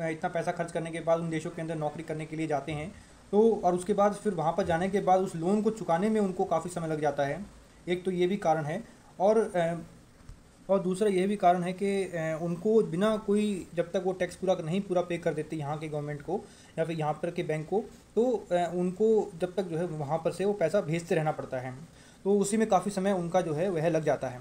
इतना पैसा खर्च करने के बाद उन देशों के अंदर नौकरी करने के लिए जाते हैं। तो और उसके बाद फिर वहाँ पर जाने के बाद उस लोन को चुकाने में उनको काफ़ी समय लग जाता है। एक तो ये भी कारण है। और और दूसरा ये भी कारण है कि उनको बिना कोई, जब तक वो टैक्स नहीं पूरा पे कर देते यहाँ के गवर्नमेंट को या फिर यहाँ पर के बैंक को, तो उनको जब तक जो है वहाँ पर से वो पैसा भेजते रहना पड़ता है। तो उसी में काफ़ी समय उनका जो है वह लग जाता है।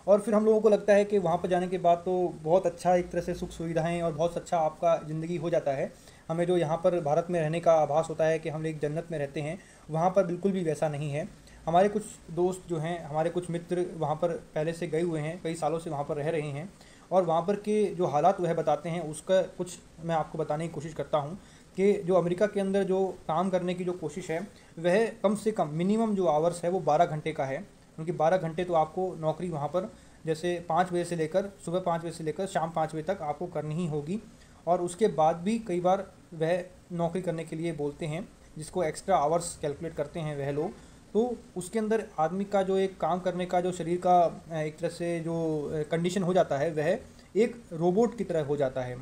और फिर हम लोगों को लगता है कि वहाँ पर जाने के बाद तो बहुत अच्छा एक तरह से सुख सुविधाएं और बहुत अच्छा आपका ज़िंदगी हो जाता है। हमें जो यहाँ पर भारत में रहने का आभास होता है कि हम एक जन्नत में रहते हैं, वहाँ पर बिल्कुल भी वैसा नहीं है। हमारे कुछ दोस्त जो हैं, हमारे कुछ मित्र वहाँ पर पहले से गए हुए हैं, कई सालों से वहाँ पर रह रहे हैं, और वहाँ पर के जो हालात वह बताते हैं, उसका कुछ मैं आपको बताने की कोशिश करता हूँ कि जो अमेरिका के अंदर जो काम करने की जो कोशिश है, वह कम से कम मिनिमम जो आवर्स है वो 12 घंटे का है। क्योंकि 12 घंटे तो आपको नौकरी वहाँ पर जैसे 5 बजे से लेकर, सुबह 5 बजे से लेकर शाम 5 बजे तक आपको करनी ही होगी। और उसके बाद भी कई बार वह नौकरी करने के लिए बोलते हैं, जिसको एक्स्ट्रा आवर्स कैलकुलेट करते हैं वह लोग। तो उसके अंदर आदमी का जो एक काम करने का जो शरीर का एक तरह से जो कंडीशन हो जाता है, वह एक रोबोट की तरह हो जाता है।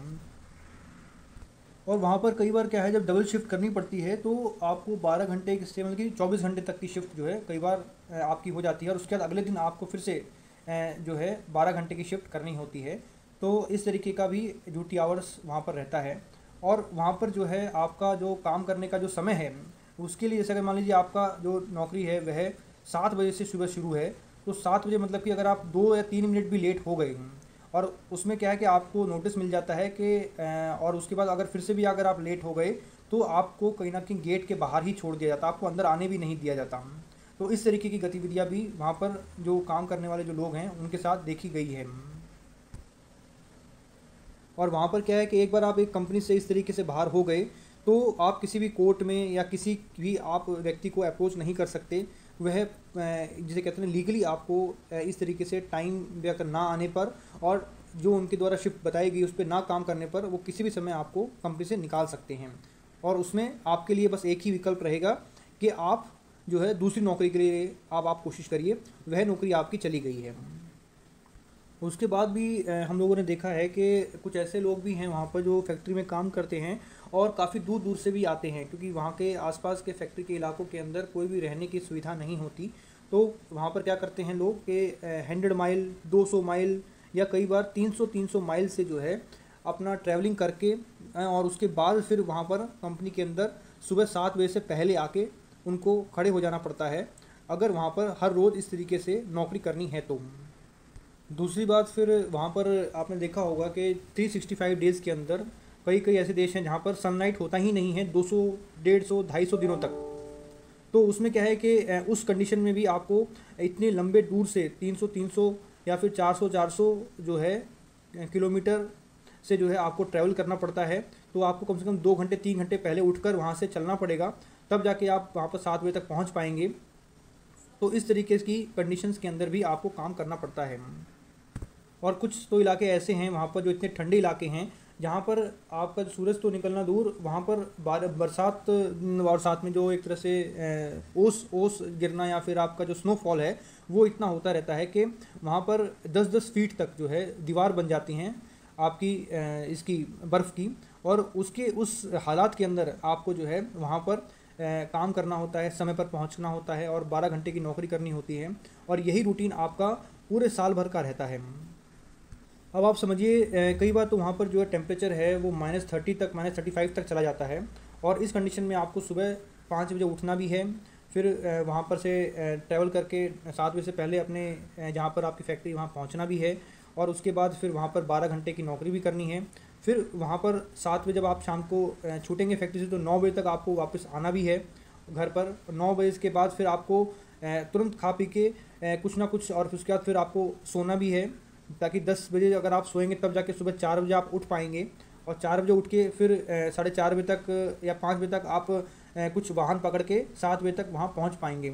और वहाँ पर कई बार क्या है, जब डबल शिफ्ट करनी पड़ती है तो आपको 12 घंटे से मतलब कि 24 घंटे तक की शिफ्ट जो है कई बार आपकी हो जाती है, और उसके बाद अगले दिन आपको फिर से जो है 12 घंटे की शिफ्ट करनी होती है। तो इस तरीके का भी ड्यूटी आवर्स वहाँ पर रहता है। और वहाँ पर जो है आपका जो काम करने का जो समय है, उसके लिए जैसे अगर मान लीजिए आपका जो नौकरी है वह 7 बजे से सुबह शुरू है, तो 7 बजे मतलब कि अगर आप 2 या 3 मिनट भी लेट हो गए, और उसमें क्या है कि आपको नोटिस मिल जाता है कि और उसके बाद अगर फिर से भी अगर आप लेट हो गए तो आपको कहीं ना कहीं गेट के बाहर ही छोड़ दिया जाता, आपको अंदर आने भी नहीं दिया जाता। तो इस तरीके की गतिविधियां भी वहाँ पर जो काम करने वाले जो लोग हैं उनके साथ देखी गई है। और वहाँ पर क्या है कि एक बार आप एक कंपनी से इस तरीके से बाहर हो गए तो आप किसी भी कोर्ट में या किसी भी आप व्यक्ति को अप्रोच नहीं कर सकते। वह जिसे कहते हैं लीगली आपको इस तरीके से टाइम पे ना आने पर और जो उनके द्वारा शिफ्ट बताई गई उस पर ना काम करने पर वो किसी भी समय आपको कंपनी से निकाल सकते हैं। और उसमें आपके लिए बस एक ही विकल्प रहेगा कि आप जो है दूसरी नौकरी के लिए आप कोशिश करिए, वह नौकरी आपकी चली गई है। उसके बाद भी हम लोगों ने देखा है कि कुछ ऐसे लोग भी हैं वहाँ पर जो फैक्ट्री में काम करते हैं और काफ़ी दूर दूर से भी आते हैं, क्योंकि वहाँ के आसपास के फैक्ट्री के इलाकों के अंदर कोई भी रहने की सुविधा नहीं होती। तो वहाँ पर क्या करते हैं लोग कि 100 माइल 200 माइल या कई बार 300 माइल से जो है अपना ट्रैवलिंग करके और उसके बाद फिर वहाँ पर कंपनी के अंदर सुबह 7 बजे से पहले आके उनको खड़े हो जाना पड़ता है, अगर वहाँ पर हर रोज़ इस तरीके से नौकरी करनी है तो। दूसरी बात फिर वहाँ पर आपने देखा होगा कि 365 डेज़ के अंदर कई कई ऐसे देश हैं जहाँ पर सनलाइट होता ही नहीं है 200 150 250 दिनों तक। तो उसमें क्या है कि उस कंडीशन में भी आपको इतने लंबे दूर से 300 या फिर 400 जो है किलोमीटर से जो है आपको ट्रैवल करना पड़ता है। तो आपको कम से कम 2 घंटे 3 घंटे पहले उठकर वहाँ से चलना पड़ेगा, तब जाके आप वहाँ पर 7 बजे तक पहुँच पाएंगे। तो इस तरीके की कंडीशंस के अंदर भी आपको काम करना पड़ता है। और कुछ तो इलाके ऐसे हैं वहाँ पर जो इतने ठंडे इलाके हैं जहाँ पर आपका सूरज तो निकलना दूर, वहाँ पर बरसात और साथ में जो एक तरह से ओस गिरना या फिर आपका जो स्नोफॉल है वो इतना होता रहता है कि वहाँ पर 10-10 फीट तक जो है दीवार बन जाती हैं आपकी इसकी बर्फ़ की। और उसके उस हालात के अंदर आपको जो है वहाँ पर काम करना होता है, समय पर पहुँचना होता है और 12 घंटे की नौकरी करनी होती है। और यही रूटीन आपका पूरे साल भर का रहता है। अब आप समझिए कई बार तो वहाँ पर जो है टेम्परेचर है वो -30 तक -35 तक चला जाता है। और इस कंडीशन में आपको सुबह 5 बजे उठना भी है, फिर वहाँ पर से ट्रैवल करके 7 बजे से पहले अपने जहाँ पर आपकी फैक्ट्री वहाँ पहुँचना भी है। और उसके बाद फिर वहाँ पर 12 घंटे की नौकरी भी करनी है। फिर वहाँ पर 7 बजे जब आप शाम को छूटेंगे फैक्ट्री से तो 9 बजे तक आपको वापस आना भी है घर पर। 9 बजे के बाद फिर आपको तुरंत खा पी के कुछ ना कुछ और उसके बाद फिर आपको सोना भी है, ताकि 10 बजे अगर आप सोएंगे तब जाके सुबह 4 बजे आप उठ पाएंगे। और 4 बजे उठ के फिर 4:30 बजे तक या 5 बजे तक आप कुछ वाहन पकड़ के 7 बजे तक वहाँ पहुँच पाएंगे।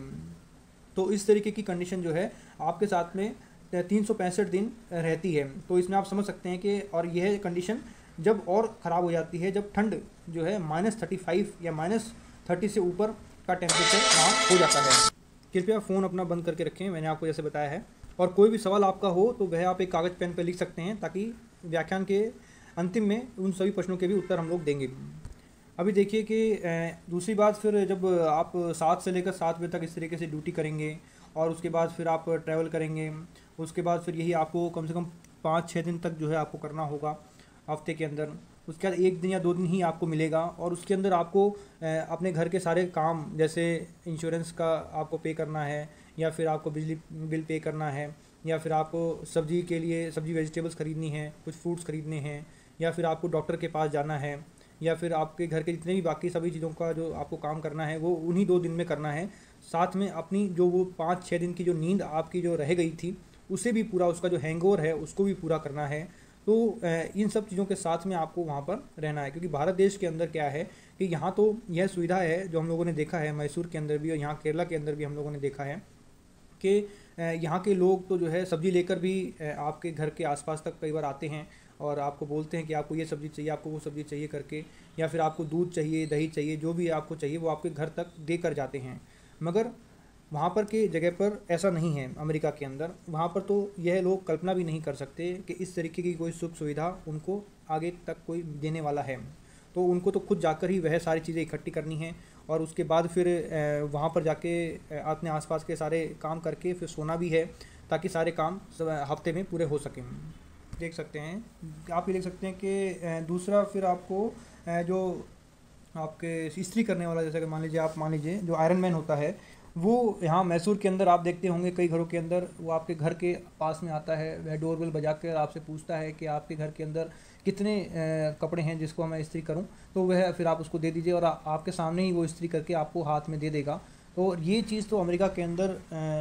तो इस तरीके की कंडीशन जो है आपके साथ में 365 दिन रहती है। तो इसमें आप समझ सकते हैं कि और यह कंडीशन जब और ख़राब हो जाती है जब ठंड जो है -35 या -30 से ऊपर का टेम्परेचर वहाँ हो जाता है। कृपया फ़ोन अपना बंद करके रखें, मैंने आपको जैसे बताया है। और कोई भी सवाल आपका हो तो वह आप एक कागज़ पेन पर लिख सकते हैं, ताकि व्याख्यान के अंतिम में उन सभी प्रश्नों के भी उत्तर हम लोग देंगे। अभी देखिए कि दूसरी बात, फिर जब आप 7 से लेकर 7 बजे तक इस तरीके से ड्यूटी करेंगे और उसके बाद फिर आप ट्रैवल करेंगे, उसके बाद फिर यही आपको कम से कम 5-6 दिन तक जो है आपको करना होगा हफ्ते के अंदर। उसके बाद 1 दिन या 2 दिन ही आपको मिलेगा और उसके अंदर आपको अपने घर के सारे काम, जैसे इंश्योरेंस का आपको पे करना है, या फिर आपको बिजली बिल पे करना है, या फिर आपको सब्जी के लिए सब्जी वेजिटेबल्स ख़रीदनी है, कुछ फ्रूट्स ख़रीदने हैं, या फिर आपको डॉक्टर के पास जाना है, या फिर आपके घर के जितने भी बाकी सभी चीज़ों का जो आपको काम करना है वो उन्हीं 2 दिन में करना है। साथ में अपनी जो वो 5-6 दिन की जो नींद आपकी जो रह गई थी उसे भी पूरा, उसका जो हैंगओवर है उसको भी पूरा करना है। तो इन सब चीज़ों के साथ में आपको वहाँ पर रहना है, क्योंकि भारत देश के अंदर क्या है कि यहाँ तो यह सुविधा है जो हम लोगों ने देखा है मैसूर के अंदर भी और यहाँ केरला के अंदर भी हम लोगों ने देखा है कि यहाँ के लोग तो जो है सब्ज़ी लेकर भी आपके घर के आसपास तक कई बार आते हैं और आपको बोलते हैं कि आपको ये सब्ज़ी चाहिए, आपको वो सब्ज़ी चाहिए करके, या फिर आपको दूध चाहिए, दही चाहिए, जो भी आपको चाहिए वो आपके घर तक दे कर जाते हैं। मगर वहाँ पर के जगह पर ऐसा नहीं है अमेरिका के अंदर। वहाँ पर तो यह लोग कल्पना भी नहीं कर सकते कि इस तरीके की कोई सुख सुविधा उनको आगे तक कोई देने वाला है। तो उनको तो खुद जाकर ही वह सारी चीज़ें इकट्ठी करनी है और उसके बाद फिर वहाँ पर जाके अपने आसपास के सारे काम करके फिर सोना भी है, ताकि सारे काम हफ्ते में पूरे हो सकें। देख सकते हैं, आप ये देख सकते हैं कि दूसरा फिर आपको जो आपके इस्त्री करने वाला, जैसे कि मान लीजिए जो आयरन मैन होता है वो यहाँ मैसूर के अंदर आप देखते होंगे कई घरों के अंदर वो आपके घर के पास में आता है, वह डोरबेल बजा कर आपसे पूछता है कि आपके घर के अंदर कितने कपड़े हैं जिसको मैं इस्त्री करूं, तो वह फिर आप उसको दे दीजिए और आपके सामने ही वो इस्त्री करके आपको हाथ में दे देगा। तो ये चीज़ तो अमेरिका के अंदर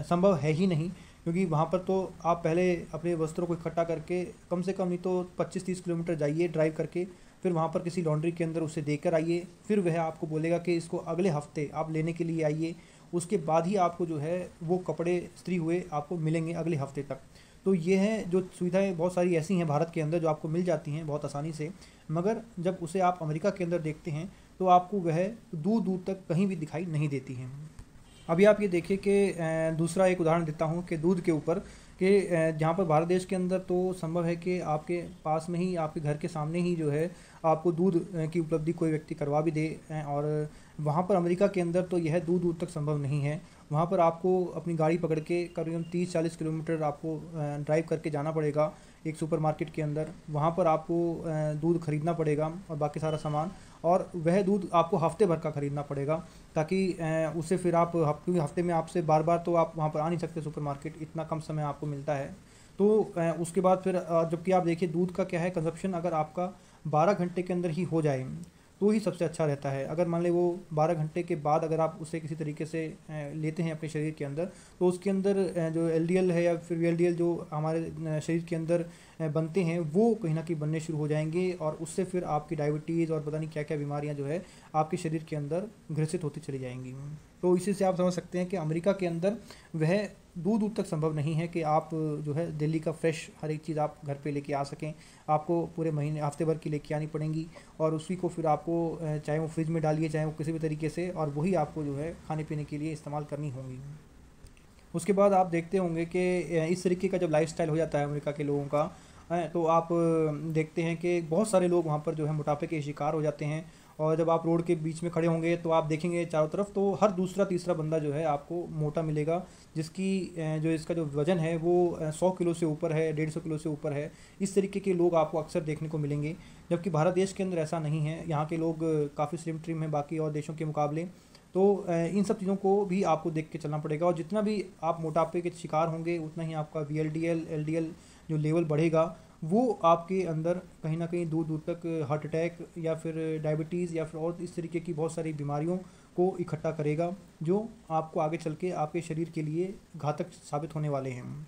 संभव है ही नहीं, क्योंकि वहाँ पर तो आप पहले अपने वस्त्रों को इकट्ठा करके कम से कम नहीं तो 25-30 किलोमीटर जाइए ड्राइव करके, फिर वहाँ पर किसी लॉन्ड्री के अंदर उसे देकर आइए, फिर वह आपको बोलेगा कि इसको अगले हफ्ते आप लेने के लिए आइए। उसके बाद ही आपको जो है वो कपड़े इस्त्री हुए आपको मिलेंगे अगले हफ्ते तक। तो ये है जो सुविधाएं बहुत सारी ऐसी हैं भारत के अंदर जो आपको मिल जाती हैं बहुत आसानी से, मगर जब उसे आप अमेरिका के अंदर देखते हैं तो आपको वह दूर दूर तक कहीं भी दिखाई नहीं देती हैं। अभी आप ये देखिए कि दूसरा एक उदाहरण देता हूँ कि दूध के ऊपर, कि जहाँ पर भारत देश के अंदर तो संभव है कि आपके पास में ही, आपके घर के सामने ही जो है आपको दूध की उपलब्धि कोई व्यक्ति करवा भी दे, और वहाँ पर अमेरिका के अंदर तो यह दूर दूर तक संभव नहीं है। वहाँ पर आपको अपनी गाड़ी पकड़ के करीबन 30-40 किलोमीटर आपको ड्राइव करके जाना पड़ेगा एक सुपरमार्केट के अंदर। वहाँ पर आपको दूध खरीदना पड़ेगा और बाकी सारा सामान, और वह दूध आपको हफ्ते भर का ख़रीदना पड़ेगा, ताकि उसे फिर आप क्योंकि हफ्ते में आपसे बार बार तो आप वहाँ पर आ नहीं सकते सुपरमार्केट, इतना कम समय आपको मिलता है। तो उसके बाद फिर जबकि आप देखिए दूध का क्या है कंजप्शन, अगर आपका 12 घंटे के अंदर ही हो जाए तो ही सबसे अच्छा रहता है। अगर मान लें वो 12 घंटे के बाद अगर आप उसे किसी तरीके से लेते हैं अपने शरीर के अंदर, तो उसके अंदर जो एलडीएल है या फिर वीएलडीएल जो हमारे शरीर के अंदर बनते हैं वो कहीं ना कहीं बनने शुरू हो जाएंगे, और उससे फिर आपकी डायबिटीज़ और पता नहीं क्या क्या बीमारियां जो है आपके शरीर के अंदर घ्रसित होती चली जाएंगी। तो इसी से आप समझ सकते हैं कि अमेरिका के अंदर वह दूर दूर तक संभव नहीं है कि आप जो है दिल्ली का फ्रेश हर एक चीज़ आप घर पे लेके आ सकें। आपको पूरे महीने हफ्ते भर की लेके आनी पड़ेंगी, और उसी को फिर आपको चाहे वो फ्रिज में डालिए चाहे वो किसी भी तरीके से, और वही आपको जो है खाने पीने के लिए इस्तेमाल करनी होंगी। उसके बाद आप देखते होंगे कि इस तरीके का जब लाइफस्टाइल हो जाता है अमेरिका के लोगों का, तो आप देखते हैं कि बहुत सारे लोग वहाँ पर जो है मोटापे के शिकार हो जाते हैं। और जब आप रोड के बीच में खड़े होंगे तो आप देखेंगे चारों तरफ, तो हर दूसरा तीसरा बंदा जो है आपको मोटा मिलेगा, जिसकी जो इसका जो वज़न है वो 100 किलो से ऊपर है, 150 किलो से ऊपर है। इस तरीके के लोग आपको अक्सर देखने को मिलेंगे, जबकि भारत देश के अंदर ऐसा नहीं है। यहाँ के लोग काफ़ी स्लिम ट्रिम हैं बाकी और देशों के मुकाबले। तो इन सब चीज़ों को भी आपको देख के चलना पड़ेगा, और जितना भी आप मोटापे के शिकार होंगे उतना ही आपका वीएलडीएल एलडीएल जो लेवल बढ़ेगा, वो आपके अंदर कहीं ना कहीं दूर दूर तक हार्ट अटैक या फिर डायबिटीज़ या फिर और इस तरीके की बहुत सारी बीमारियों को इकट्ठा करेगा, जो आपको आगे चल के आपके शरीर के लिए घातक साबित होने वाले हैं।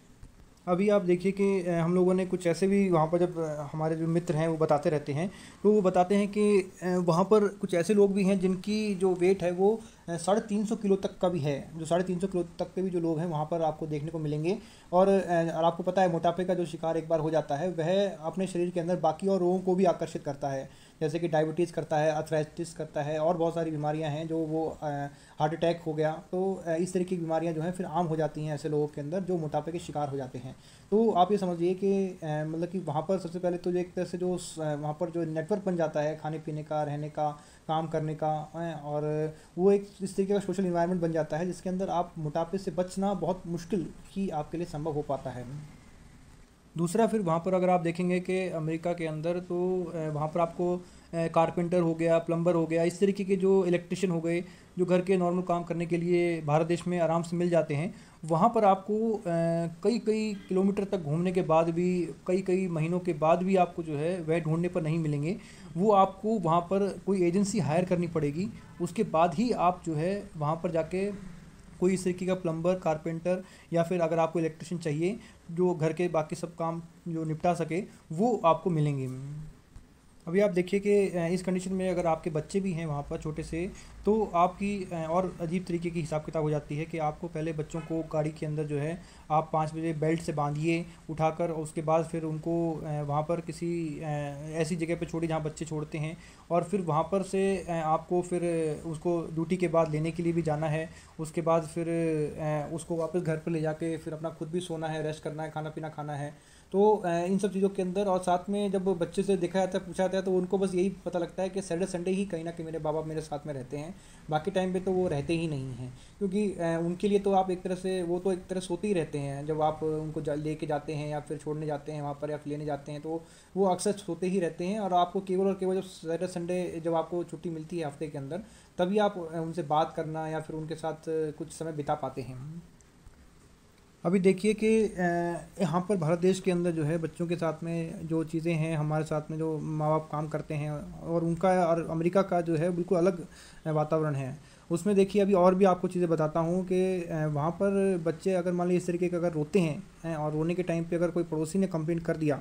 अभी आप देखिए कि हम लोगों ने कुछ ऐसे भी वहाँ पर, जब हमारे जो मित्र हैं वो बताते रहते हैं, तो वो बताते हैं कि वहाँ पर कुछ ऐसे लोग भी हैं जिनकी जो वेट है वो 350 किलो तक का भी है। जो 350 किलो तक के भी जो लोग हैं वहाँ पर आपको देखने को मिलेंगे। और आपको पता है मोटापे का जो शिकार एक बार हो जाता है वह अपने शरीर के अंदर बाकी और लोगों को भी आकर्षित करता है। जैसे कि डायबिटीज़ करता है, अर्थराइटिस करता है, और बहुत सारी बीमारियां हैं जो वो हार्ट अटैक हो गया, तो इस तरह की बीमारियां जो हैं फिर आम हो जाती हैं ऐसे लोगों के अंदर जो मोटापे के शिकार हो जाते हैं। तो आप ये समझिए कि मतलब कि वहाँ पर सबसे पहले तो जो एक तरह से जो वहाँ पर जो नेटवर्क बन जाता है खाने पीने का, रहने का, काम करने का, और वो एक इस तरीके का सोशल इन्वायरमेंट बन जाता है जिसके अंदर आप मोटापे से बचना बहुत मुश्किल ही आपके लिए संभव हो पाता है। दूसरा फिर वहाँ पर अगर आप देखेंगे कि अमेरिका के अंदर तो वहाँ पर आपको कारपेंटर हो गया, प्लम्बर हो गया, इस तरीके के जो इलेक्ट्रिशियन हो गए, जो घर के नॉर्मल काम करने के लिए भारत देश में आराम से मिल जाते हैं। वहाँ पर आपको कई कई किलोमीटर तक घूमने के बाद भी, कई कई महीनों के बाद भी आपको जो है वह ढूंढने पर नहीं मिलेंगे। वो आपको वहाँ पर कोई एजेंसी हायर करनी पड़ेगी, उसके बाद ही आप जो है वहाँ पर जाके कोई इस तरीके का प्लम्बर, कारपेंटर, या फिर अगर आपको इलेक्ट्रिशियन चाहिए जो घर के बाकी सब काम जो निपटा सके, वो आपको मिलेंगे। अभी आप देखिए कि इस कंडीशन में अगर आपके बच्चे भी हैं वहाँ पर छोटे से, तो आपकी और अजीब तरीके की हिसाब किताब हो जाती है कि आपको पहले बच्चों को गाड़ी के अंदर जो है आप 5 बजे बेल्ट से बांधिए उठाकर, और उसके बाद फिर उनको वहाँ पर किसी ऐसी जगह पे छोड़िए जहाँ बच्चे छोड़ते हैं, और फिर वहाँ पर से आपको फिर उसको ड्यूटी के बाद लेने के लिए भी जाना है। उसके बाद फिर उसको वापस घर पर ले जाके फिर अपना खुद भी सोना है, रेस्ट करना है, खाना पीना खाना है। तो इन सब चीज़ों के अंदर, और साथ में जब बच्चे से देखा जाता है, पूछा जाता है, तो उनको बस यही पता लगता है कि सैटरडे संडे ही कहीं ना कहीं मेरे बाप बाप मेरे साथ में रहते हैं, बाकी टाइम पे तो वो रहते ही नहीं हैं। क्योंकि उनके लिए तो आप एक तरह से, वो तो एक तरह सोते ही रहते हैं जब आप उनको लेके जाते हैं या फिर छोड़ने जाते हैं वहाँ पर या फिर लेने जाते हैं, तो वो अक्सर सोते ही रहते हैं। और आपको केवल और केवल जब सैटरडे संडे जब आपको छुट्टी मिलती है हफ्ते के अंदर, तभी आप उनसे बात करना या फिर उनके साथ कुछ समय बिता पाते हैं। अभी देखिए कि यहाँ पर भारत देश के अंदर जो है बच्चों के साथ में जो चीज़ें हैं, हमारे साथ में जो माँ बाप काम करते हैं, और उनका और अमेरिका का जो है बिल्कुल अलग वातावरण है। उसमें देखिए अभी और भी आपको चीज़ें बताता हूँ कि वहाँ पर बच्चे अगर मान लीजिए इस तरीके के अगर रोते हैं, और रोने के टाइम पे अगर कोई पड़ोसी ने कंप्लेंट कर दिया,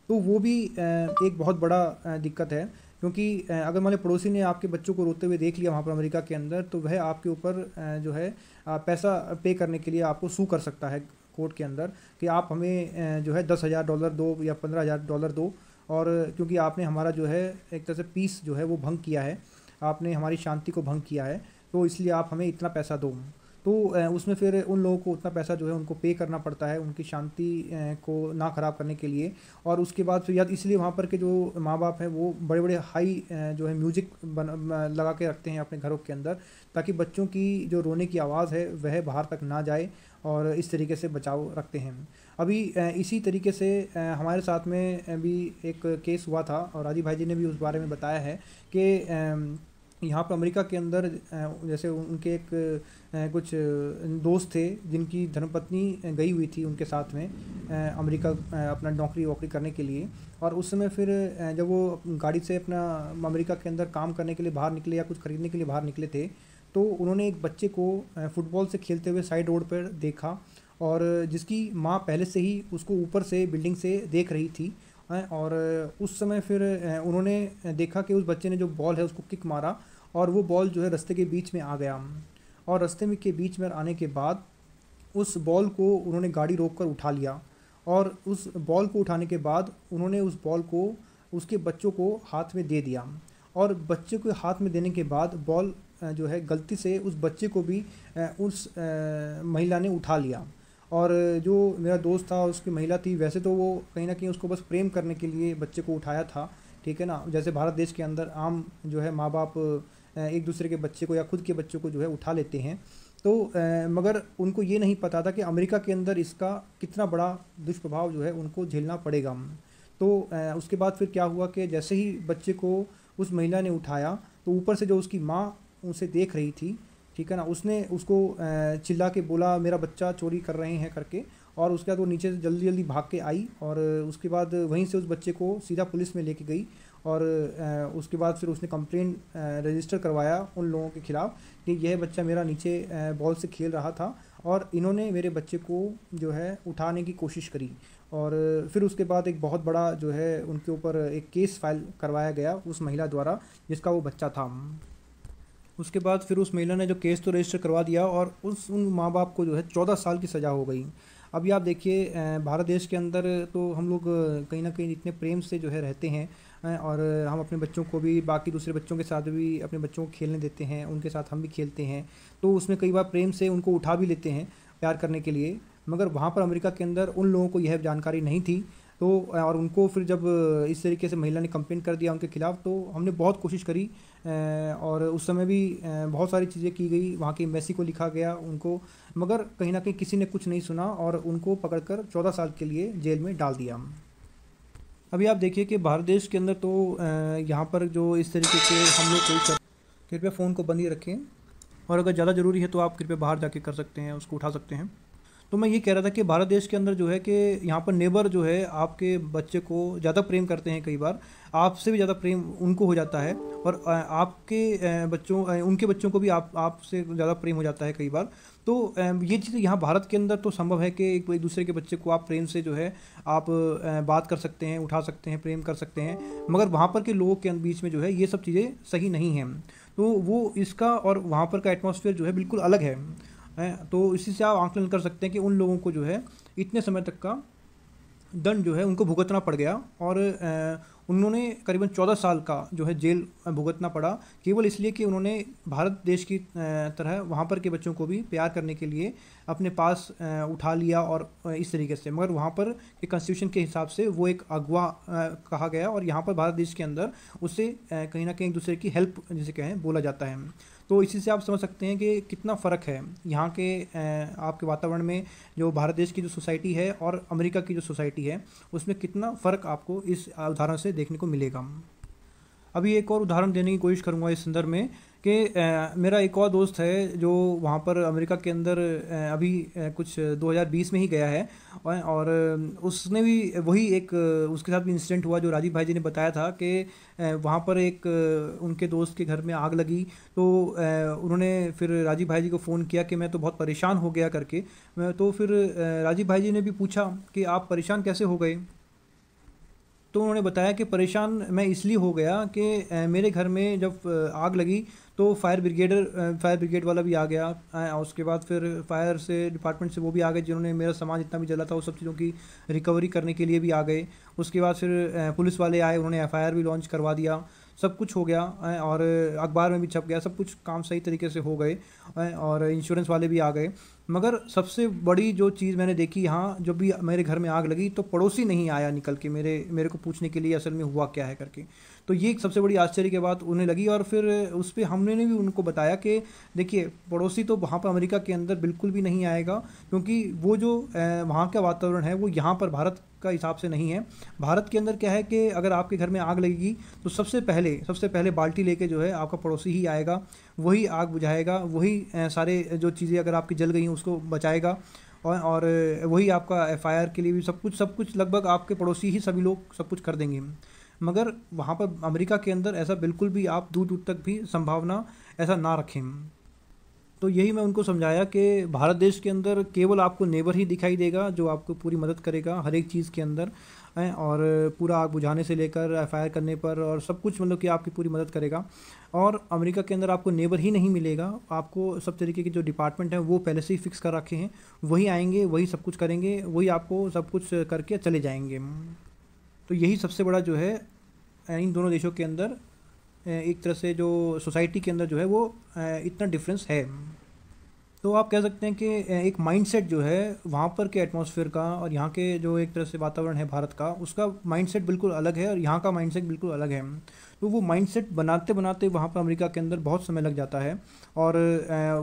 तो वो भी एक बहुत बड़ा दिक्कत है। क्योंकि अगर मान लीजिए पड़ोसी ने आपके बच्चों को रोते हुए देख लिया वहाँ पर अमेरिका के अंदर, तो वह आपके ऊपर जो है पैसा पे करने के लिए आपको सू कर सकता है कोर्ट के अंदर, कि आप हमें जो है $10,000 दो या $15,000 दो, और क्योंकि आपने हमारा जो है एक तरह से पीस जो है वो भंग किया है, आपने हमारी शांति को भंग किया है, तो इसलिए आप हमें इतना पैसा दो। तो उसमें फिर उन लोगों को उतना पैसा जो है उनको पे करना पड़ता है उनकी शांति को ना ख़राब करने के लिए। और उसके बाद फिर या इसलिए वहाँ पर के जो माँ बाप हैं वो बड़े बड़े हाई जो है म्यूज़िक लगा के रखते हैं अपने घरों के अंदर, ताकि बच्चों की जो रोने की आवाज़ है वह बाहर तक ना जाए, और इस तरीके से बचाव रखते हैं। अभी इसी तरीके से हमारे साथ में भी एक केस हुआ था, और राजीव भाई जी ने भी उस बारे में बताया है कि यहाँ पर अमेरिका के अंदर जैसे उनके एक कुछ दोस्त थे जिनकी धर्मपत्नी गई हुई थी उनके साथ में अमेरिका अपना नौकरी वोकरी करने के लिए। और उस समय फिर जब वो गाड़ी से अपना अमेरिका के अंदर काम करने के लिए बाहर निकले या कुछ ख़रीदने के लिए बाहर निकले थे, तो उन्होंने एक बच्चे को फुटबॉल से खेलते हुए साइड रोड पर देखा, और जिसकी माँ पहले से ही उसको ऊपर से बिल्डिंग से देख रही थी। और उस समय फिर उन्होंने देखा कि उस बच्चे ने जो बॉल है उसको किक मारा, और वो बॉल जो है रास्ते के बीच में आ गया। और रास्ते में के बीच में आने के बाद उस बॉल को उन्होंने गाड़ी रोक कर उठा लिया, और उस बॉल को उठाने के बाद उन्होंने उस बॉल को उसके बच्चों को हाथ में दे दिया। और बच्चे को हाथ में देने के बाद बॉल जो है गलती से उस बच्चे को भी उस महिला ने उठा लिया। और जो मेरा दोस्त था उसकी महिला थी, वैसे तो वो कहीं ना कहीं उसको बस प्रेम करने के लिए बच्चे को उठाया था, ठीक है ना, जैसे भारत देश के अंदर आम जो है माँ बाप एक दूसरे के बच्चे को या खुद के बच्चों को जो है उठा लेते हैं। तो मगर उनको ये नहीं पता था कि अमेरिका के अंदर इसका कितना बड़ा दुष्प्रभाव जो है उनको झेलना पड़ेगा। तो उसके बाद फिर क्या हुआ कि जैसे ही बच्चे को उस महिला ने उठाया, तो ऊपर से जो उसकी माँ उसे देख रही थी, ठीक है ना, उसने उसको चिल्ला के बोला मेरा बच्चा चोरी कर रहे हैं करके। और उसके बाद वो नीचे से जल्दी जल्दी भाग के आई, और उसके बाद वहीं से उस बच्चे को सीधा पुलिस में लेके गई। और उसके बाद फिर उसने कंप्लेंट रजिस्टर करवाया उन लोगों के ख़िलाफ़ कि यह बच्चा मेरा नीचे बॉल से खेल रहा था, और इन्होंने मेरे बच्चे को जो है उठाने की कोशिश करी। और फिर उसके बाद एक बहुत बड़ा जो है उनके ऊपर एक केस फाइल करवाया गया उस महिला द्वारा जिसका वो बच्चा था। उसके बाद फिर उस महिला ने जो केस तो रजिस्टर करवा दिया, और उन माँ बाप को जो है 14 साल की सज़ा हो गई। अभी आप देखिए भारत देश के अंदर तो हम लोग कहीं ना कहीं इतने प्रेम से जो है रहते हैं, और हम अपने बच्चों को भी बाकी दूसरे बच्चों के साथ भी अपने बच्चों को खेलने देते हैं, उनके साथ हम भी खेलते हैं। तो उसमें कई बार प्रेम से उनको उठा भी लेते हैं प्यार करने के लिए। मगर वहाँ पर अमेरिका के अंदर उन लोगों को यह जानकारी नहीं थी। तो और उनको फिर जब इस तरीके से महिला ने कंप्लेन कर दिया उनके खिलाफ़, तो हमने बहुत कोशिश करी और उस समय भी बहुत सारी चीज़ें की गई, वहाँ की एम्बेसी को लिखा गया उनको, मगर कहीं ना कहीं किसी ने कुछ नहीं सुना और उनको पकड़कर 14 साल के लिए जेल में डाल दिया। अभी आप देखिए कि भारत देश के अंदर तो यहाँ पर जो इस तरीके से हम लोग कोई कृपया फ़ोन को बंद ही रखें, और अगर ज़्यादा ज़रूरी है तो आप कृपया बाहर जाके कर सकते हैं, उसको उठा सकते हैं। तो मैं ये कह रहा था कि भारत देश के अंदर जो है कि यहाँ पर नेबर जो है आपके बच्चे को ज़्यादा प्रेम करते हैं, कई बार आपसे भी ज़्यादा प्रेम उनको हो जाता है, और आपके बच्चों उनके बच्चों को भी आपसे ज़्यादा प्रेम हो जाता है कई बार। तो ये चीज़ यहाँ भारत के अंदर तो संभव है कि एक दूसरे के बच्चे को आप प्रेम से जो है आप बात कर सकते हैं, उठा सकते हैं, प्रेम कर सकते हैं, मगर वहाँ पर के लोगों के बीच में जो है ये सब चीज़ें सही नहीं हैं। तो वो इसका और वहाँ पर का एटमॉस्फेयर जो है बिल्कुल अलग है। तो इसी से आप आंकलन कर सकते हैं कि उन लोगों को जो है इतने समय तक का दंड जो है उनको भुगतना पड़ गया, और उन्होंने करीबन 14 साल का जो है जेल भुगतना पड़ा, केवल इसलिए कि उन्होंने भारत देश की तरह वहाँ पर के बच्चों को भी प्यार करने के लिए अपने पास उठा लिया और इस तरीके से। मगर वहाँ पर के कॉन्स्टिट्यूशन के हिसाब से वो एक अगवा कहा गया, और यहाँ पर भारत देश के अंदर उससे कहीं ना कहीं एक दूसरे की हेल्प जिसे कहें बोला जाता है। तो इसी से आप समझ सकते हैं कि कितना फ़र्क है यहाँ के आपके वातावरण में, जो भारत देश की जो सोसाइटी है और अमेरिका की जो सोसाइटी है उसमें कितना फ़र्क आपको इस उदाहरण से देखने को मिलेगा। अभी एक और उदाहरण देने की कोशिश करूँगा इस संदर्भ में कि मेरा एक और दोस्त है जो वहाँ पर अमेरिका के अंदर अभी कुछ 2020 में ही गया है, और उसने भी वही एक उसके साथ भी इंसिडेंट हुआ जो राजीव भाई जी ने बताया था कि वहाँ पर एक उनके दोस्त के घर में आग लगी। तो उन्होंने फिर राजीव भाई जी को फ़ोन किया कि मैं तो बहुत परेशान हो गया करके। तो फिर राजीव भाई जी ने भी पूछा कि आप परेशान कैसे हो गए। तो उन्होंने बताया कि परेशान मैं इसलिए हो गया कि मेरे घर में जब आग लगी तो फायर ब्रिगेड वाला भी आ गया, और उसके बाद फिर फायर से डिपार्टमेंट से वो भी आ गए जिन्होंने मेरा सामान जितना भी जला था वो सब चीज़ों की रिकवरी करने के लिए भी आ गए। उसके बाद फिर पुलिस वाले आए, उन्होंने एफआईआर भी लॉन्च करवा दिया, सब कुछ हो गया, और अखबार में भी छप गया, सब कुछ काम सही तरीके से हो गए, और इंश्योरेंस वाले भी आ गए। मगर सबसे बड़ी जो चीज़ मैंने देखी यहाँ, जब भी मेरे घर में आग लगी तो पड़ोसी नहीं आया निकल के मेरे को पूछने के लिए असल में हुआ क्या है करके। तो ये एक सबसे बड़ी आश्चर्य की बात उन्हें लगी, और फिर उस पर हमने भी उनको बताया कि देखिए पड़ोसी तो वहाँ पर अमेरिका के अंदर बिल्कुल भी नहीं आएगा, क्योंकि वो जो वहाँ का वातावरण है वो यहाँ पर भारत का हिसाब से नहीं है। भारत के अंदर क्या है कि अगर आपके घर में आग लगेगी तो सबसे पहले बाल्टी लेके जो है आपका पड़ोसी ही आएगा, वही आग बुझाएगा, वही सारे जो चीज़ें अगर आपकी जल गई हैं उसको बचाएगा, और वही आपका एफआईआर के लिए भी सब कुछ लगभग आपके पड़ोसी ही सभी लोग सब कुछ कर देंगे। मगर वहाँ पर अमेरिका के अंदर ऐसा बिल्कुल भी आप दूर दूर तक भी संभावना ऐसा ना रखें। तो यही मैं उनको समझाया कि भारत देश के अंदर केवल आपको नेबर ही दिखाई देगा जो आपको पूरी मदद करेगा हर एक चीज़ के अंदर, और पूरा आग बुझाने से लेकर एफआईआर करने पर और सब कुछ मतलब कि आपकी पूरी मदद करेगा। और अमेरिका के अंदर आपको नेबर ही नहीं मिलेगा, आपको सब तरीके के जो डिपार्टमेंट हैं वो पहले से ही फिक्स कर रखे हैं, वही आएंगे, वही सब कुछ करेंगे, वही आपको सब कुछ करके चले जाएंगे। तो यही सबसे बड़ा जो है इन दोनों देशों के अंदर एक तरह से जो सोसाइटी के अंदर जो है वो इतना डिफरेंस है। तो आप कह सकते हैं कि एक माइंडसेट जो है वहाँ पर के एटमॉस्फेयर का और यहाँ के जो एक तरह से वातावरण है भारत का, उसका माइंडसेट बिल्कुल अलग है और यहाँ का माइंडसेट बिल्कुल अलग है। तो वो माइंडसेट बनाते बनाते वहाँ पर अमेरिका के अंदर बहुत समय लग जाता है, और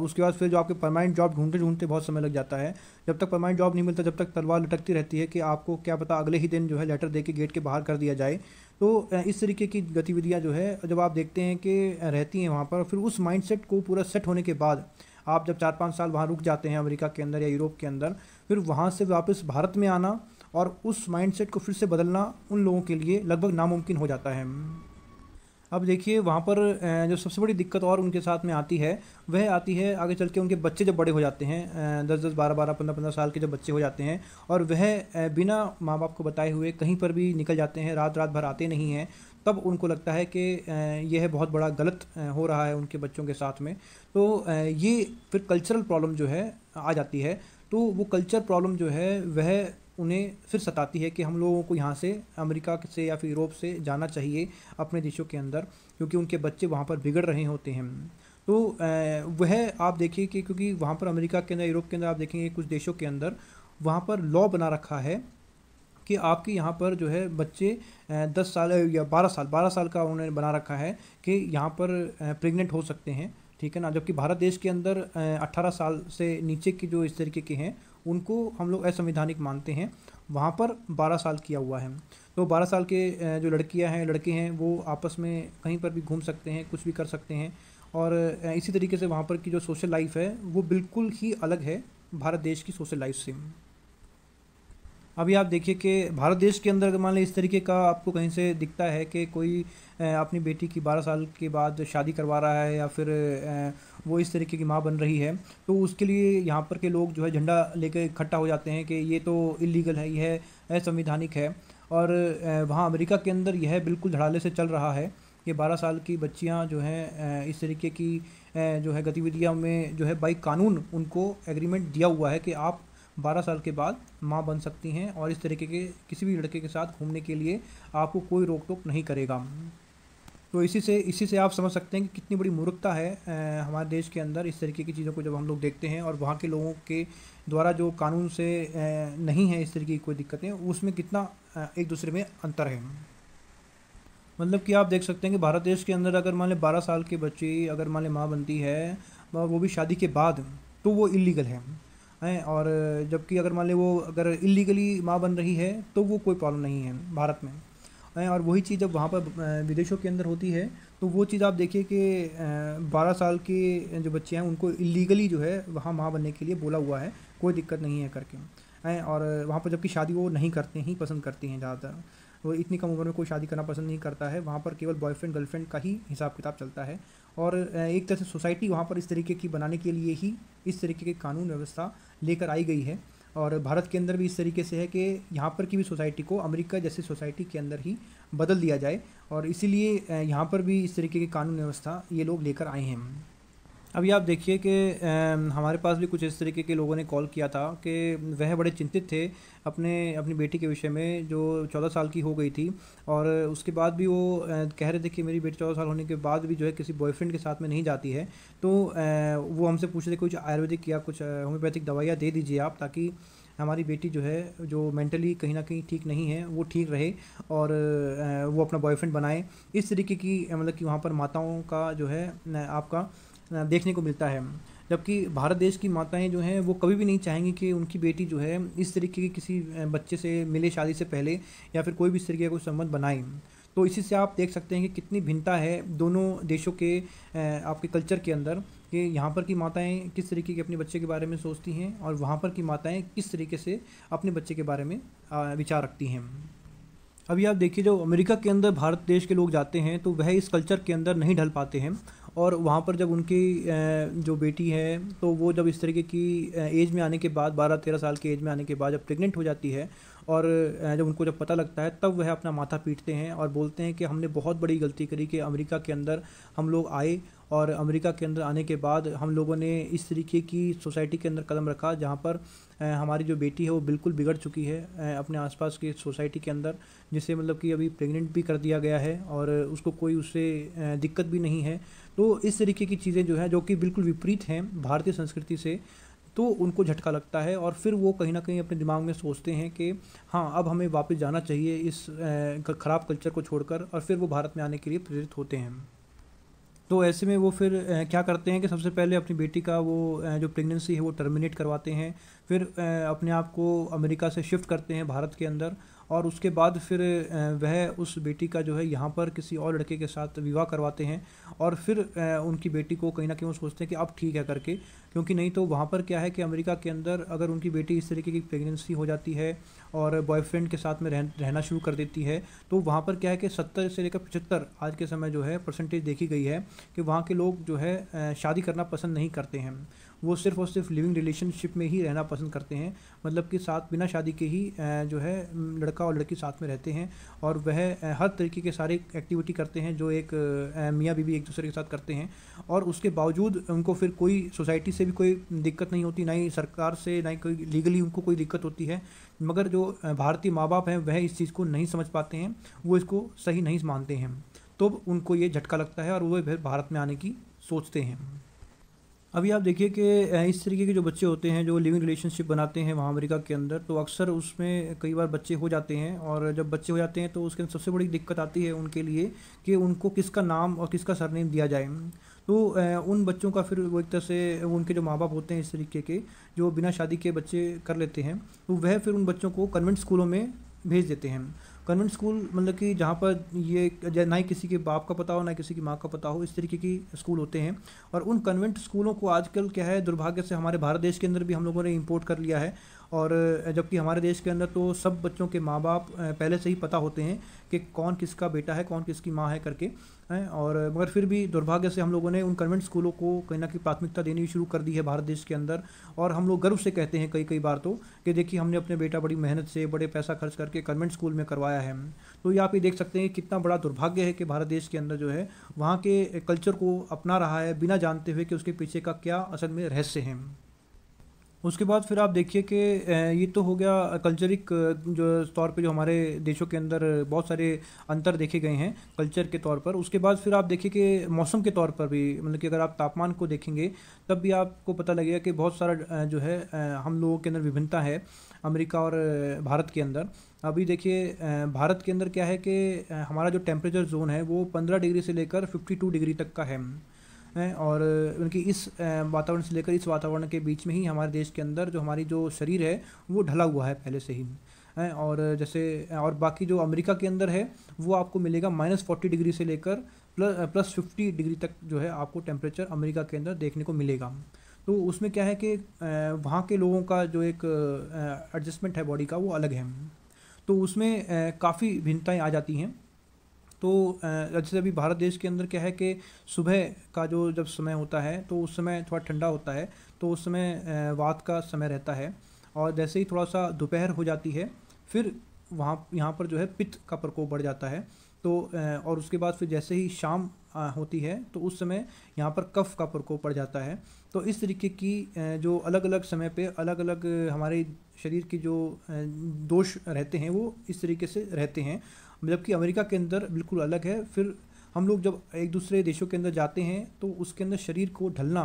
उसके बाद फिर जो आपके परमानेंट जॉब ढूंढते ढूंढते बहुत समय लग जाता है। जब तक परमानेंट जॉब नहीं मिलता, जब तक तलवार लटकती रहती है कि आपको क्या पता अगले ही दिन जो है लेटर दे के गेट के बाहर कर दिया जाए। तो इस तरीके की गतिविधियाँ जो है जब आप देखते हैं कि रहती हैं वहाँ पर, फिर उस माइंडसेट को पूरा सेट होने के बाद आप जब 4-5 साल वहाँ रुक जाते हैं अमेरिका के अंदर या यूरोप के अंदर, फिर वहाँ से वापस भारत में आना और उस माइंडसेट को फिर से बदलना उन लोगों के लिए लगभग नामुमकिन हो जाता है। अब देखिए वहाँ पर जो सबसे बड़ी दिक्कत और उनके साथ में आती है वह आती है आगे चल के उनके बच्चे जब बड़े हो जाते हैं, 10-10, 12-12, 15-15 साल के जब बच्चे हो जाते हैं और वह बिना माँ बाप को बताए हुए कहीं पर भी निकल जाते हैं, रात रात भर आते नहीं हैं, तब उनको लगता है कि यह बहुत बड़ा गलत हो रहा है उनके बच्चों के साथ में। तो ये फिर कल्चरल प्रॉब्लम जो है आ जाती है। तो वो कल्चर प्रॉब्लम जो है वह उन्हें फिर सताती है कि हम लोगों को यहाँ से अमेरिका से या फिर यूरोप से जाना चाहिए अपने देशों के अंदर, क्योंकि उनके बच्चे वहाँ पर बिगड़ रहे होते हैं। तो वह आप देखिए कि क्योंकि वहाँ पर अमेरिका के अंदर, यूरोप के अंदर आप देखेंगे कुछ देशों के अंदर वहाँ पर लॉ बना रखा है कि आपके यहाँ पर जो है बच्चे 10 साल या 12 साल का उन्होंने बना रखा है कि यहाँ पर प्रेग्नेंट हो सकते हैं, ठीक है ना। जबकि भारत देश के अंदर 18 साल से नीचे की जो इस तरीके के हैं उनको हम लोग असंवैधानिक मानते हैं, वहाँ पर 12 साल किया हुआ है। तो 12 साल के जो लड़कियाँ हैं, लड़के हैं, वो आपस में कहीं पर भी घूम सकते हैं, कुछ भी कर सकते हैं। और इसी तरीके से वहाँ पर की जो सोशल लाइफ है वो बिल्कुल ही अलग है भारत देश की सोशल लाइफ से। अभी आप देखिए कि भारत देश के अंदर अगर मान लें इस तरीके का आपको कहीं से दिखता है कि कोई अपनी बेटी की 12 साल के बाद शादी करवा रहा है या फिर वो इस तरीके की माँ बन रही है, तो उसके लिए यहाँ पर के लोग जो है झंडा लेकर इकट्ठा हो जाते हैं कि ये तो इलीगल है, यह असंवैधानिक है। और वहाँ अमेरिका के अंदर यह बिल्कुल धड़ाले से चल रहा है कि 12 साल की बच्चियाँ जो हैं इस तरीके की जो है गतिविधियों में जो है बाई कानून उनको एग्रीमेंट दिया हुआ है कि आप 12 साल के बाद माँ बन सकती हैं और इस तरीके के किसी भी लड़के के साथ घूमने के लिए आपको कोई रोक टोक नहीं करेगा। तो इसी से आप समझ सकते हैं कि कितनी बड़ी मूर्खता है हमारे देश के अंदर इस तरीके की चीज़ों को जब हम लोग देखते हैं, और वहाँ के लोगों के द्वारा जो कानून से नहीं है इस तरीके की कोई दिक्कतें, उसमें कितना एक दूसरे में अंतर है। मतलब कि आप देख सकते हैं कि भारत देश के अंदर अगर मान लें 12 साल की बच्ची अगर मान लें माँ बनती है, वो भी शादी के बाद, तो वो इलीगल है। और जबकि अगर मान लें वो अगर इलीगली माँ बन रही है तो वो कोई प्रॉब्लम नहीं है भारत में। और वही चीज़ जब वहाँ पर विदेशों के अंदर होती है तो वो चीज़ आप देखिए कि 12 साल के जो बच्चे हैं उनको इलीगली जो है वहाँ माँ बनने के लिए बोला हुआ है, कोई दिक्कत नहीं है करके। और वहाँ पर जबकि शादी वो नहीं करते ही, पसंद करती हैं ज़्यादातर। वो इतनी कम उम्र में कोई शादी करना पसंद नहीं करता है, वहाँ पर केवल बॉयफ्रेंड गर्लफ्रेंड का ही हिसाब किताब चलता है। और एक तरह से सोसाइटी वहाँ पर इस तरीके की बनाने के लिए ही इस तरीके की कानून व्यवस्था लेकर आई गई है। और भारत के अंदर भी इस तरीके से है कि यहाँ पर की भी सोसाइटी को अमेरिका जैसी सोसाइटी के अंदर ही बदल दिया जाए, और इसीलिए यहाँ पर भी इस तरीके की कानून व्यवस्था ये लोग लेकर आए हैं। अभी आप देखिए कि हमारे पास भी कुछ इस तरीके के लोगों ने कॉल किया था कि वह बड़े चिंतित थे अपनी बेटी के विषय में जो 14 साल की हो गई थी, और उसके बाद भी वो कह रहे थे कि मेरी बेटी 14 साल होने के बाद भी जो है किसी बॉयफ्रेंड के साथ में नहीं जाती है। तो वो हमसे पूछ रहे थे कुछ आयुर्वेदिक या कुछ होम्योपैथिक दवाइयाँ दे दीजिए आप, ताकि हमारी बेटी जो है जो मेंटली कहीं ना कहीं ठीक नहीं है वो ठीक रहे और वो अपना बॉयफ्रेंड बनाए। इस तरीके की मतलब कि वहाँ पर माताओं का जो है आपका देखने को मिलता है। जबकि भारत देश की माताएं जो हैं वो कभी भी नहीं चाहेंगी कि उनकी बेटी जो है इस तरीके के किसी बच्चे से मिले शादी से पहले, या फिर कोई भी इस तरीके का कोई संबंध बनाए। तो इसी से आप देख सकते हैं कि कितनी भिन्नता है दोनों देशों के आपके कल्चर के अंदर, कि यहाँ पर की माताएं किस तरीके के अपने बच्चे के बारे में सोचती हैं और वहाँ पर की माताएं किस तरीके से अपने बच्चे के बारे में विचार रखती हैं। अभी आप देखिए जो अमेरिका के अंदर भारत देश के लोग जाते हैं तो वह इस कल्चर के अंदर नहीं ढल पाते हैं, और वहाँ पर जब उनकी जो बेटी है तो वो जब इस तरीके की एज में आने के बाद 12-13 साल की एज में आने के बाद जब प्रेग्नेंट हो जाती है, और जब उनको जब पता लगता है तब वह अपना माथा पीटते हैं और बोलते हैं कि हमने बहुत बड़ी गलती करी कि अमेरिका के अंदर हम लोग आए, और अमेरिका के अंदर आने के बाद हम लोगों ने इस तरीके की सोसाइटी के अंदर कदम रखा जहाँ पर हमारी जो बेटी है वो बिल्कुल बिगड़ चुकी है अपने आसपास की सोसाइटी के अंदर, जिसे मतलब कि अभी प्रेग्नेंट भी कर दिया गया है और उसको कोई उससे दिक्कत भी नहीं है। तो इस तरीके की चीज़ें जो है जो कि बिल्कुल विपरीत हैं भारतीय संस्कृति से, तो उनको झटका लगता है और फिर वो कहीं ना कहीं अपने दिमाग में सोचते हैं कि हाँ अब हमें वापस जाना चाहिए इस ख़राब कल्चर को छोड़कर, और फिर वो भारत में आने के लिए प्रेरित होते हैं। तो ऐसे में वो फिर क्या करते हैं कि सबसे पहले अपनी बेटी का वो जो प्रेगनेंसी है वो टर्मिनेट करवाते हैं, फिर अपने आप को अमेरिका से शिफ्ट करते हैं भारत के अंदर, और उसके बाद फिर वह उस बेटी का जो है यहाँ पर किसी और लड़के के साथ विवाह करवाते हैं, और फिर उनकी बेटी को कहीं ना कहीं वो सोचते हैं कि अब ठीक है करके, क्योंकि नहीं तो वहाँ पर क्या है कि अमेरिका के अंदर अगर उनकी बेटी इस तरीके की प्रेगनेंसी हो जाती है और बॉयफ्रेंड के साथ में रहना शुरू कर देती है, तो वहाँ पर क्या है कि 70 से लेकर 75 आज के समय जो है परसेंटेज देखी गई है कि वहाँ के लोग जो है शादी करना पसंद नहीं करते हैं, वो सिर्फ और सिर्फ लिविंग रिलेशनशिप में ही रहना पसंद करते हैं। मतलब कि साथ बिना शादी के ही जो है लड़का लड़का और लड़की साथ में रहते हैं और वह हर तरीके के सारे एक्टिविटी करते हैं जो एक मियाँ बीवी एक दूसरे के साथ करते हैं, और उसके बावजूद उनको फिर कोई सोसाइटी से भी कोई दिक्कत नहीं होती, ना ही सरकार से, ना ही कोई लीगली उनको कोई दिक्कत होती है। मगर जो भारतीय माँ बाप हैं वह इस चीज़ को नहीं समझ पाते हैं, वो इसको सही नहीं मानते हैं, तो उनको ये झटका लगता है और वो फिर भारत में आने की सोचते हैं। अभी आप देखिए कि इस तरीके के जो बच्चे होते हैं जो लिविंग रिलेशनशिप बनाते हैं वहाँ अमेरिका के अंदर, तो अक्सर उसमें कई बार बच्चे हो जाते हैं, और जब बच्चे हो जाते हैं तो उसके अंदर सबसे बड़ी दिक्कत आती है उनके लिए कि उनको किसका नाम और किसका सरनेम दिया जाए। तो उन बच्चों का फिर वो एक तरह से उनके जो माँ बाप होते हैं इस तरीके के जो बिना शादी के बच्चे कर लेते हैं, तो वह फिर उन बच्चों को कन्वेंट स्कूलों में भेज देते हैं। कन्वेंट स्कूल मतलब कि जहाँ पर ये ना ही किसी के बाप का पता हो ना किसी की माँ का पता हो, इस तरीके की स्कूल होते हैं। और उन कन्वेंट स्कूलों को आजकल क्या है, दुर्भाग्य से हमारे भारत देश के अंदर भी हम लोगों ने इंपोर्ट कर लिया है, और जबकि हमारे देश के अंदर तो सब बच्चों के माँ बाप पहले से ही पता होते हैं कि कौन किसका बेटा है, कौन किसकी माँ है करके हैं। और मगर फिर भी दुर्भाग्य से हम लोगों ने उन कन्वेंट स्कूलों को कहीं ना कहीं प्राथमिकता देनी शुरू कर दी है भारत देश के अंदर। और हम लोग गर्व से कहते हैं कई कई बार तो कि देखिए हमने अपने बेटा बड़ी मेहनत से बड़े पैसा खर्च करके कन्वेंट स्कूल में करवाया है। तो ये आप ये देख सकते हैं कितना बड़ा दुर्भाग्य है कि भारत देश के अंदर जो है वहाँ के कल्चर को अपना रहा है बिना जानते हुए कि उसके पीछे का क्या असल में रहस्य है। उसके बाद फिर आप देखिए कि ये तो हो गया कल्चरिक जो तौर पे जो हमारे देशों के अंदर बहुत सारे अंतर देखे गए हैं कल्चर के तौर पर। उसके बाद फिर आप देखिए कि मौसम के तौर पर भी, मतलब कि अगर आप तापमान को देखेंगे तब भी आपको पता लगेगा कि बहुत सारा जो है हम लोगों के अंदर विभिन्नता है अमेरिका और भारत के अंदर। अभी देखिए भारत के अंदर क्या है कि हमारा जो टेम्परेचर जोन है वो 15 डिग्री से लेकर 52 डिग्री तक का है, और उनकी इस वातावरण से लेकर इस वातावरण के बीच में ही हमारे देश के अंदर जो हमारी जो शरीर है वो ढला हुआ है पहले से ही है। और जैसे और बाकी जो अमेरिका के अंदर है वो आपको मिलेगा -40 डिग्री से लेकर +50 डिग्री तक जो है आपको टेम्परेचर अमेरिका के अंदर देखने को मिलेगा। तो उसमें क्या है कि वहाँ के लोगों का जो एक एडजस्टमेंट है बॉडी का वो अलग है, तो उसमें काफ़ी भिन्नताएँ आ जाती हैं। तो जैसे अभी भारत देश के अंदर क्या है कि सुबह का जो जब समय होता है तो उस समय थोड़ा ठंडा होता है, तो उस समय वात का समय रहता है, और जैसे ही थोड़ा सा दोपहर हो जाती है फिर वहाँ यहाँ पर जो है पित्त का प्रकोप बढ़ जाता है। तो और उसके बाद फिर जैसे ही शाम होती है तो उस समय यहाँ पर कफ का प्रकोप बढ़ जाता है। तो इस तरीके की जो अलग अलग समय पे अलग अलग हमारे शरीर की जो दोष रहते हैं वो इस तरीके से रहते हैं, जबकि अमेरिका के अंदर बिल्कुल अलग है। फिर हम लोग जब एक दूसरे देशों के अंदर जाते हैं तो उसके अंदर शरीर को ढलना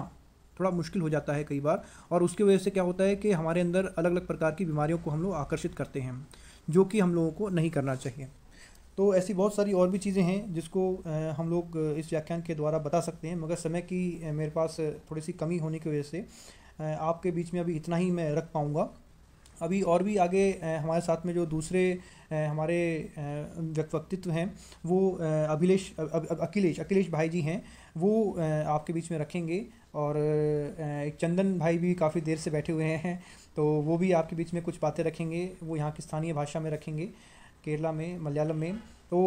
थोड़ा मुश्किल हो जाता है कई बार, और उसकी वजह से क्या होता है कि हमारे अंदर अलग अलग प्रकार की बीमारियों को हम लोग आकर्षित करते हैं, जो कि हम लोगों को नहीं करना चाहिए। तो ऐसी बहुत सारी और भी चीज़ें हैं जिसको हम लोग इस व्याख्यान के द्वारा बता सकते हैं, मगर समय की मेरे पास थोड़ी सी कमी होने की वजह से आपके बीच में अभी इतना ही मैं रख पाऊँगा। अभी और भी आगे हमारे साथ में जो दूसरे हमारे व्यक्तित्व हैं वो अखिलेश भाई जी हैं, वो आपके बीच में रखेंगे। और एक चंदन भाई भी काफ़ी देर से बैठे हुए हैं, तो वो भी आपके बीच में कुछ बातें रखेंगे, वो यहाँ की स्थानीय भाषा में रखेंगे, केरला में, मलयालम में। तो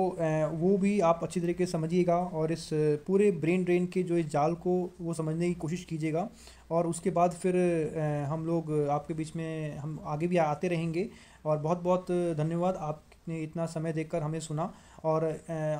वो भी आप अच्छी तरीके से समझिएगा और इस पूरे ब्रेन ड्रेन के जो इस जाल को वो समझने की कोशिश कीजिएगा। और उसके बाद फिर हम लोग आपके बीच में हम आगे भी आते रहेंगे। और बहुत बहुत धन्यवाद, आपने इतना समय देकर हमें सुना। और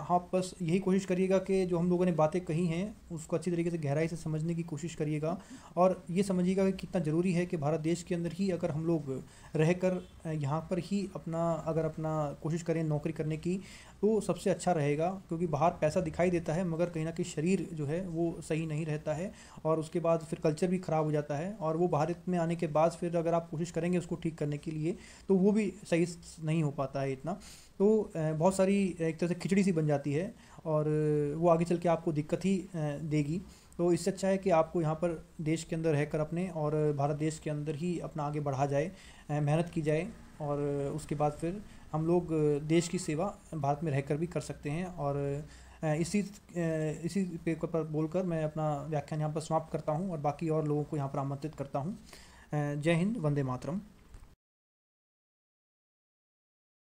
हाँ, बस यही कोशिश करिएगा कि जो हम लोगों ने बातें कही हैं उसको अच्छी तरीके से गहराई से समझने की कोशिश करिएगा, और ये समझिएगा कि कितना ज़रूरी है कि भारत देश के अंदर ही अगर हम लोग रहकर यहाँ पर ही अपना कोशिश करें नौकरी करने की तो सबसे अच्छा रहेगा। क्योंकि बाहर पैसा दिखाई देता है मगर कहीं ना कहीं शरीर जो है वो सही नहीं रहता है, और उसके बाद फिर कल्चर भी ख़राब हो जाता है। और वो भारत में आने के बाद फिर अगर आप कोशिश करेंगे उसको ठीक करने के लिए तो वो भी सही नहीं हो पाता है इतना। तो बहुत सारी एक तरह से खिचड़ी सी बन जाती है, और वो आगे चल के आपको दिक्कत ही देगी। तो इससे अच्छा है कि आपको यहाँ पर देश के अंदर रहकर अपने और भारत देश के अंदर ही अपना आगे बढ़ा जाए, मेहनत की जाए, और उसके बाद फिर हम लोग देश की सेवा भारत में रहकर भी कर सकते हैं। और इसी पेपर पर बोलकर मैं अपना व्याख्यान यहाँ पर समाप्त करता हूँ और बाकी और लोगों को यहाँ पर आमंत्रित करता हूँ। जय हिंद, वंदे मातरम।